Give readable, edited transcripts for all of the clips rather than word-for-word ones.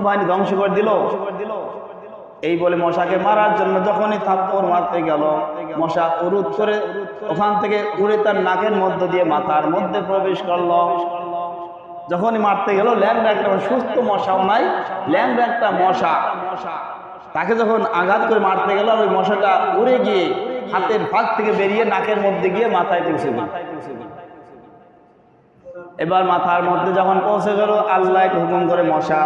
বাহিনী ধ্বংস করে দিল। এই বলে মশাকে মারার জন্য যখনই থাপ্পড় মারতে গেল, মশা উরুদ করে ওখান থেকে উড়ে তার নাকের মধ্য দিয়ে মাথার মধ্যে প্রবেশ করলো। যখনই মারতে গেল, ল্যাংড়া একটা সুস্থ মশাও নাই, ল্যাংড়া একটা মশা তাকে যখন আঘাত করে মারতে গেল, ওই মশাটা উড়ে গিয়ে হাতের ফাঁক থেকে বেরিয়ে নাকের মধ্যে গিয়ে মাথায় পৌঁছে গেল। এবার মাথার মধ্যে যখন পৌঁছে গেল, আল্লাহ হুকুম করে মশা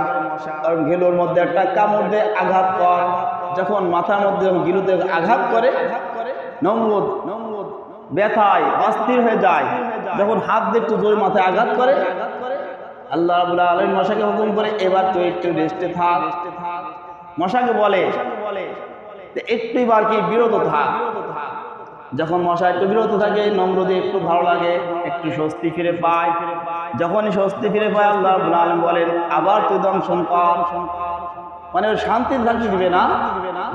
গিলুর মধ্যে একটা কামড় দিয়ে আঘাত কর। যখন মাথার মধ্যে গিলুতে আঘাত করে, নমরুদ ব্যথায় অস্থির হয়ে যায়। যখন হাত দিয়ে একটু জোরে মাথায় আঘাত করে, আল্লাহ রাব্বুল আলামিন মশাকে হুকুম করে, এবার তুই একটু রেস্টে থাক। মশাকে বলে একটু এবার কি বিরত থাক। যখন মশা একটু বিরত থাকে, নমরুদে একটু ভালো লাগে, একটু স্বস্তি ফিরে পায়। যখনই স্বস্তি ফিরে পায়, আল্লাহ রাব্বুল আলামিন বলেন আবার তুই দংশন কর। মানে ওর শান্তি থাকতে দিবে না।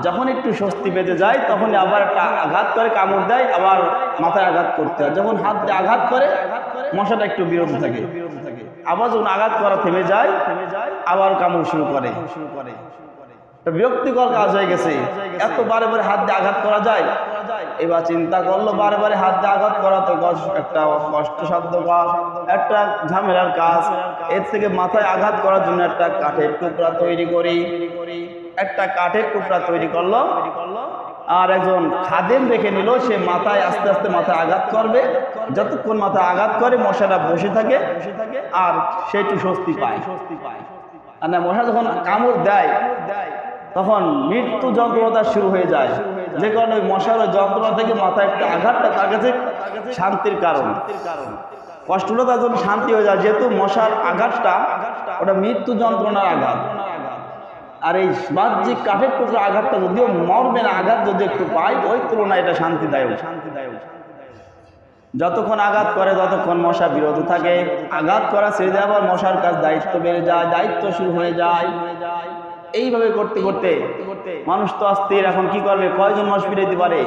যখন একটু স্বস্তি পেতে যায়, তখনই আবার একটা আঘাত করে, কামড় দেয়, আবার মাথায় আঘাত করতে হয়। যখন হাত দিয়ে আঘাত করে, মশাটা একটু বিরত থাকে। আবার যখন আঘাত করা থেমে যায়, আবার কামড় শুরু করে। বিরক্তিকর কাজ হয়ে গেছে, এত বারে বারে হাত দিয়ে আঘাত করা যায়। এবার চিন্তা করলো, বারে বারে হাত দিয়ে আঘাত করা তো একটা কষ্টসাধ্য কাজ, একটা ঝামেলার কাজ। এর থেকে মাথায় আঘাত করার জন্য একটা কাঠের টুকরা তৈরি করি। একটা কাঠের টুকরা তৈরি করলো, আর একজন খাদেম রেখে নিল, সে মাথায় আস্তে আস্তে মাথায় আঘাত করবে। যতক্ষণ মাথায় আঘাত করে মশাটা বসে থাকে, আর সে একটু স্বস্তি পায়। আর না, মশা যখন কামড় দেয়, তখন মৃত্যু যন্ত্রণা শুরু হয়ে যায়। যে কারণে ওই মশার যন্ত্রণা থেকে মাথায় একটা আঘাতটা তার কাছে শান্তির কারণ, কষ্টটা তার জন্য শান্তি হয়ে যায়। যেহেতু মশার আঘাতটা ওটা মৃত্যু যন্ত্রণার আঘাত, আর এই বাহ্যিক কাঠের টুকরো আঘাতটা যদিও মরবে না, আঘাত যদি একটু পায়, ওই তুলনায় এটা শান্তিদায়ক। যতক্ষণ আঘাত করে ততক্ষণ মশা বিরত থাকে। আঘাত করা ছেড়ে দেয়, আবার মশার কাছে দায়িত্ব বেড়ে যায়, দায়িত্ব শুরু হয়ে যায়। এইভাবে করতে করতে মানুষ তো অস্থির, এখন কি করবে, কয়জন মানুষ ফিরাইতে পারে।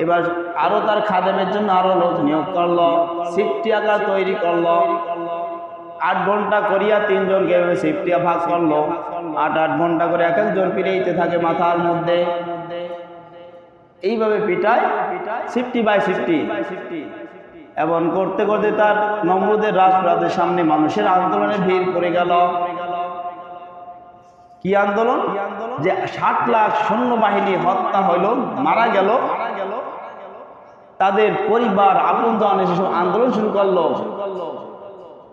এবার আরো তার খাদেমের জন্য আরো লোক নিয়োগ করলো, সিফটি আকার তৈরি করলো। 8 ঘন্টা করিয়া 3 জনকে সিফটিয়া ভাগ করলো। 8 ঘন্টা করে এক একজন ফিরাইতে থাকে মাথার মধ্যে। এইভাবে পিটায়, সিফটি বাই সিফটি। এমন করতে করতে তার নমরুদের রাজপ্রাতের সামনে মানুষের আন্দোলনে ভিড় পড়ে গেল। কি আন্দোলন? যে 60 লাখ সৈন্যবাহিনী হত্যা হইল, মারা গেল, তাদের পরিবার আপনজন এসে আন্দোলন শুরু করলো।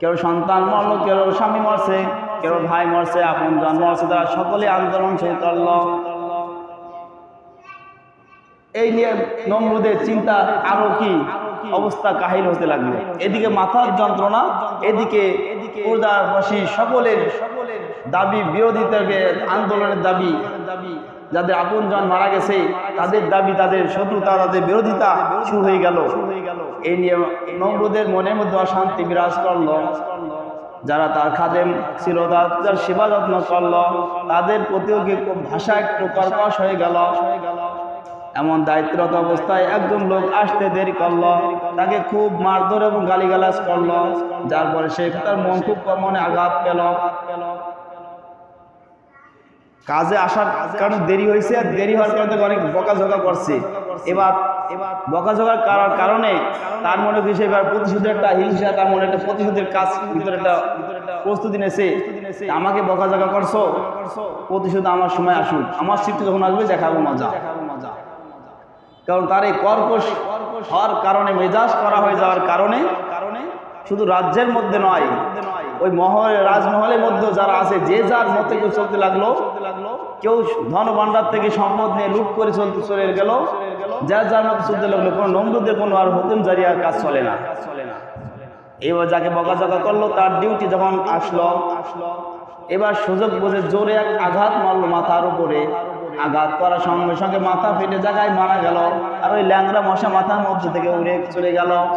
কেউ সন্তান মরলো, কেউ স্বামী মরছে, কেউ ভাই মরছে, আপনজন মরছে, তারা সকলে আন্দোলন শুরু করলো। এই নিয়ে নমরুদের চিন্তা আরো কি অবস্থা কাহিল হতে লাগলো। এদিকে মাথার যন্ত্রণা, এদিকে প্রজাবাসী সকলের দাবি, বিরোধীদের আন্দোলনের দাবি, যাদের আপনজন মারা গেছে তাদের দাবি, তাদের শত্রুতা, তাদের বিরোধিতা শুরু হয়ে গেল। এই নিয়ে নমরুদের মনের মধ্যে অশান্তি বিরাজ করলো। যারা তার খাদেম ছিল, তার সেবা যত্ন করলো, তাদের প্রতিও ভাষা একটু কর্কশ হয়ে গেল। এমন দায়িত্বরত অবস্থায় একজন লোক আসতে দেরি করলো, তাকে খুব মারধর এবং গালিগালাজ করলো, যার পরে সে তার খুব মনে আঘাত পেল। কাজে আসার কারণে দেরি হয়েছে, আর দেরি হওয়ার কারণে অনেক বকাঝকা করছে। এবার বকাঝকার কারণে তার মনে হয়েছে এবার প্রতিশোধের একটা হিংসা, তার মনে একটা প্রতিশোধের কাজ ভিতরে একটা প্রস্তুতি নেছে। আমাকে বকাঝকা করছো, প্রতিশোধ আমার সময় আসুক, আমার স্মৃতি যখন আসবে দেখাবো মজা। কারণ তার এই কর্কশ হওয়ার কারণে, মেজাজ করা হয়ে যাওয়ার কারণে শুধু রাজ্যের মধ্যে নয়, ওই রাজমহলের মধ্যে যারা আছে, যে যার মতে কেউ চলতে লাগলো। কেউ ধন ভাণ্ডার থেকে সম্পদ নিয়ে লুট করে চলে গেল, যার যার মতো চলতে লাগলো। কোনো নমরুদের কোনো আর হুকুম জারিয়ার কাজ চলে না। এবার যাকে বকাঝকা করলো, তার ডিউটি যখন আসলো, এবার সুযোগ বুঝে জোরে এক আঘাত মারলো মাথার উপরে। আঘাত করার সঙ্গে সঙ্গে মাথা ফেটে জায়গায় মারা গেল, আর ওই ল্যাংড়া মশা মাথার মধ্যে থেকে উড়ে চলে গেল।